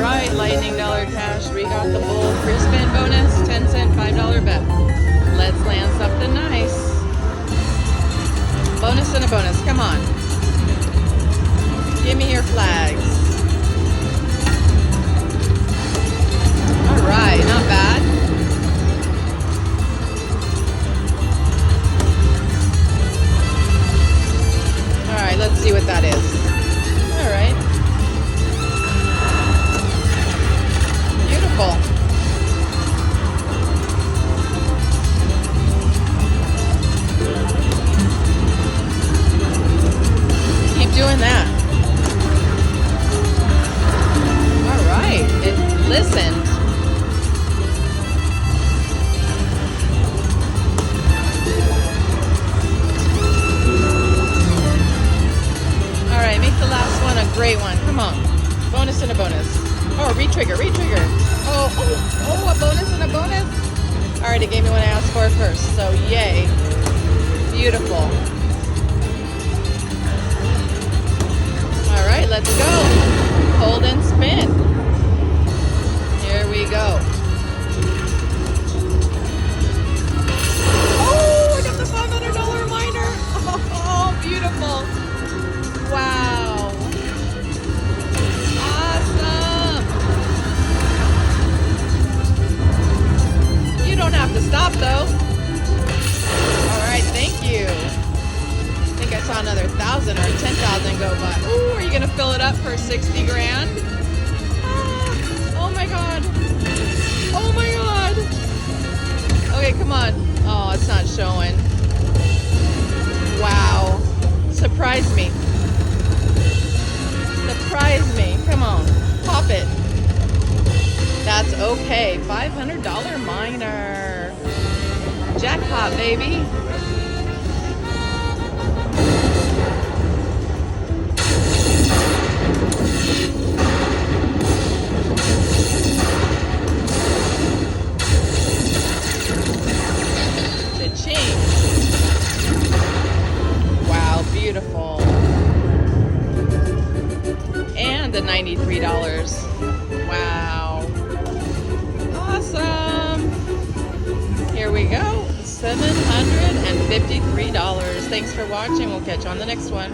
right, lightning dollar cash. We got the bull free spin bonus, 10-cent, $5 bet. Let's land something nice. Bonus and a bonus, come on. Give me your flags. All right, not bad. All right, let's see what that is. All right. Beautiful. Keep doing that. All right, it listened. All right, make the last one a great one. Come on. Bonus and a bonus. Oh, re-trigger. Oh, a bonus and a bonus. All right, it gave me what I asked for first, so yay. Beautiful. All right, let's go. Hold and spin. Here we go. Oh, I got the $500 miner. Oh, beautiful. Wow. Awesome. You don't have to stop though. All right, thank you. I think I saw another 1,000 or 10,000 go by. Ooh, are you gonna fill it up for 60 grand? Oh my God. Oh my God. Okay, come on. Oh, it's not showing. Wow. Surprise me. Surprise me. Come on. Pop it. That's okay. $500 miner. Jackpot, baby. Cha-ching. Wow, beautiful. And the $93. Wow. Awesome. Here we go. $753. Thanks for watching. We'll catch you on the next one.